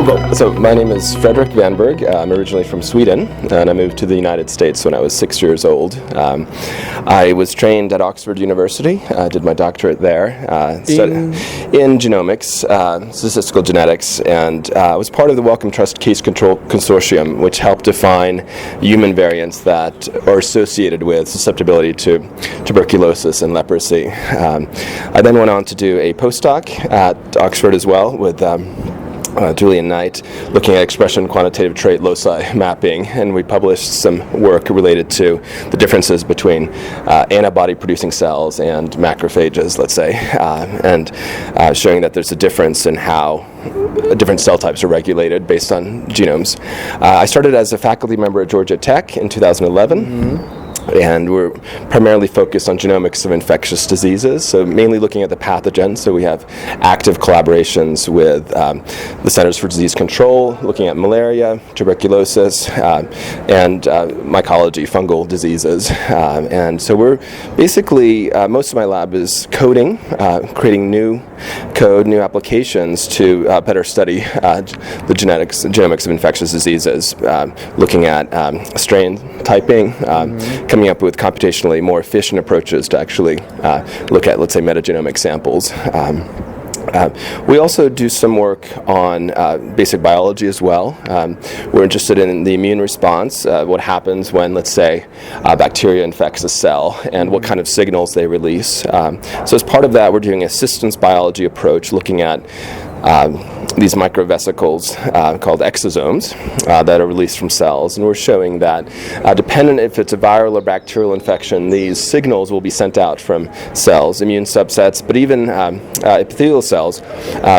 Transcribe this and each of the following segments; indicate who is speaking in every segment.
Speaker 1: go. So my name is Fredrik Vannberg. I'm originally from Sweden, and I moved to the United States when I was 6 years old. I was trained at Oxford University. I did my doctorate there in genomics, statistical genetics, and was part of the Wellcome Trust Case Control Consortium, which helped define human variants that are associated with susceptibility to tuberculosis and leprosy. I then went on to do a postdoc at Oxford as well with Julian Knight, looking at expression quantitative trait loci mapping, and we published some work related to the differences between antibody-producing cells and macrophages, let's say, and showing that there's a difference in how different cell types are regulated based on genomes. I started as a faculty member at Georgia Tech in 2011. Mm-hmm. And we're primarily focused on genomics of infectious diseases, so mainly looking at the pathogens. So we have active collaborations with the Centers for Disease Control, looking at malaria, tuberculosis, and mycology, fungal diseases. And so we're basically, most of my lab is coding, creating new code, new applications to better study the genomics of infectious diseases, looking at strain typing, coming up with computationally more efficient approaches to actually look at, let's say, metagenomic samples. We also do some work on basic biology as well. We're interested in the immune response, what happens when, let's say, bacteria infects a cell, and what kind of signals they release. So as part of that, we're doing a systems biology approach, looking at these microvesicles called exosomes that are released from cells, and we're showing that dependent if it's a viral or bacterial infection, these signals will be sent out from cells, immune subsets, but even epithelial cells,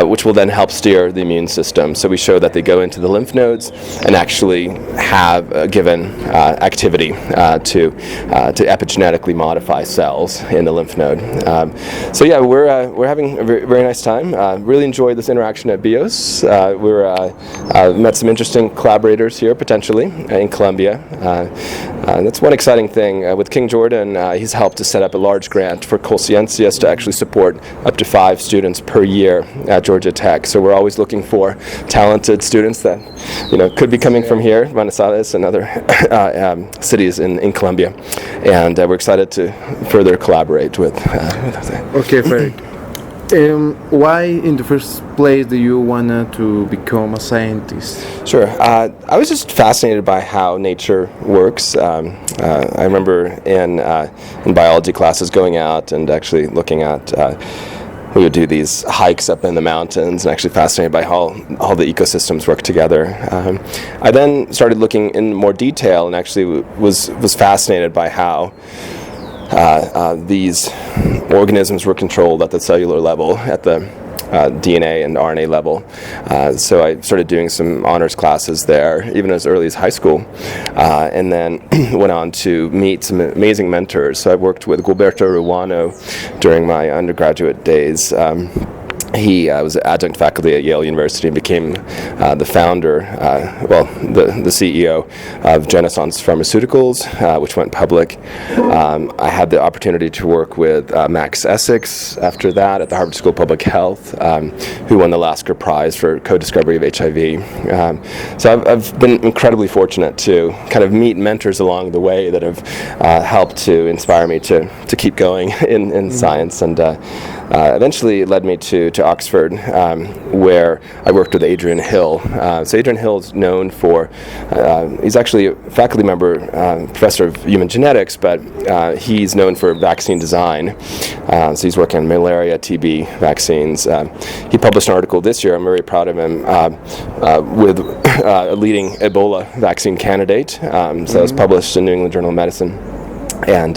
Speaker 1: which will then help steer the immune system. So we show that they go into the lymph nodes and actually have a given activity to epigenetically modify cells in the lymph node. So yeah, we're having a very, very nice time. Really enjoyed this interaction at BIOS. We're met some interesting collaborators here potentially in Colombia. That's one exciting thing. With King Jordan, he's helped to set up a large grant for Colciencias to actually support up to 5 students per year at Georgia Tech. So we're always looking for talented students that could be coming from here, Buenos Aires and other cities in Colombia. And we're excited to further collaborate with
Speaker 2: Okay, Fredik. Why, in the first place, do you want to become a scientist?
Speaker 1: Sure. I was just fascinated by how nature works. I remember in biology classes going out and actually looking at we would do these hikes up in the mountains, and actually fascinated by how all the ecosystems work together. I then started looking in more detail, and actually was fascinated by how these organisms were controlled at the cellular level, at the DNA and RNA level. So I started doing some honors classes there, even as early as high school, and then went on to meet some amazing mentors. So I worked with Gilberto Ruano during my undergraduate days. He was adjunct faculty at Yale University and became the founder, the CEO of Genesons Pharmaceuticals, which went public. I had the opportunity to work with Max Essex after that at the Harvard School of Public Health, who won the Lasker Prize for co-discovery of HIV. So I've been incredibly fortunate to kind of meet mentors along the way that have helped to inspire me to keep going in science, and eventually it led me to Oxford, where I worked with Adrian Hill. So Adrian Hill is known for, he's actually a faculty member, professor of human genetics, but he's known for vaccine design. So he's working on malaria, TB vaccines. He published an article this year, I'm very proud of him, with a leading Ebola vaccine candidate. So it was published in New England Journal of Medicine. And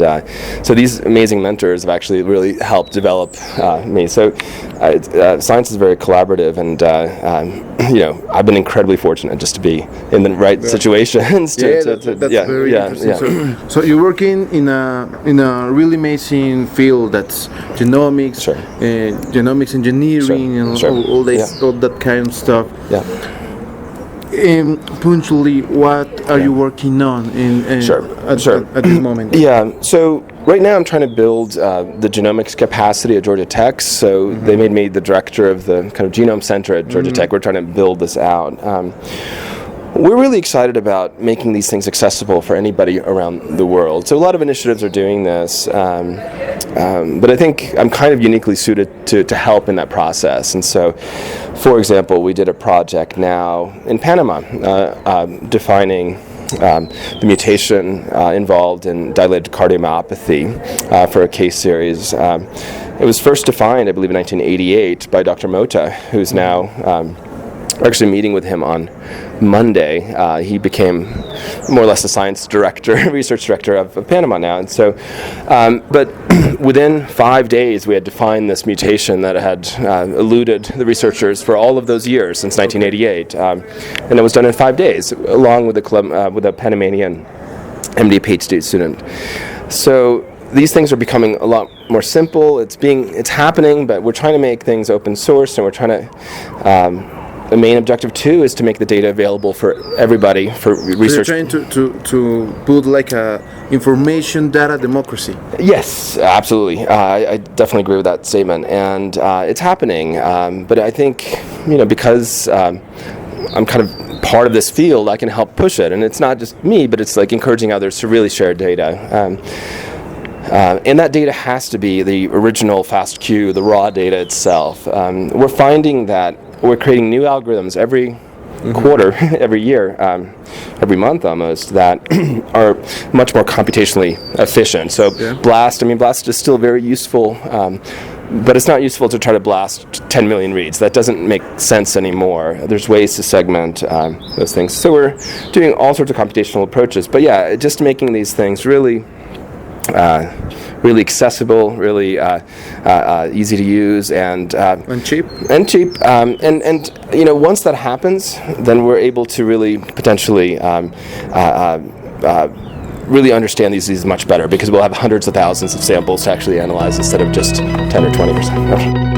Speaker 1: so these amazing mentors have actually really helped develop me. So science is very collaborative, and I've been incredibly fortunate just to be in the right situations.
Speaker 2: That's very interesting. So you're working in a really amazing field that's genomics, genomics engineering, and all that kind of stuff. Yeah. Punctually, what are you working on at this moment?
Speaker 1: Yeah, so right now I'm trying to build the genomics capacity at Georgia Tech. So they made me the director of the kind of genome center at Georgia Tech. We're trying to build this out. We're really excited about making these things accessible for anybody around the world. So a lot of initiatives are doing this, but I think I'm kind of uniquely suited to help in that process. And so, for example, we did a project now in Panama defining the mutation involved in dilated cardiomyopathy for a case series. It was first defined, I believe, in 1988 by Dr. Mota, who's now actually meeting with him on Monday. He became more or less the science director, research director of Panama now. And so, but within 5 days, we had defined this mutation that had eluded the researchers for all of those years since 1988. And it was done in 5 days, along with a Panamanian MD PhD student. So these things are becoming a lot more simple. It's happening, but we're trying to make things open source, and we're trying to. The main objective too is to make the data available for everybody for research.
Speaker 2: So you're trying to put like a information data democracy.
Speaker 1: Yes, absolutely. I definitely agree with that statement, and it's happening. But I think because I'm kind of part of this field, I can help push it, and it's not just me, but it's like encouraging others to really share data. And that data has to be the original FASTQ, the raw data itself. We're finding that we're creating new algorithms every quarter, every year, every month almost, that are much more computationally efficient. So BLAST is still very useful, but it's not useful to try to blast 10 million reads. That doesn't make sense anymore. There's ways to segment those things. So we're doing all sorts of computational approaches. But yeah, just making these things really accessible, really easy to use, and
Speaker 2: cheap.
Speaker 1: And once that happens, then we're able to really potentially really understand these diseases much better, because we'll have hundreds of thousands of samples to actually analyze instead of just 10 or 20%.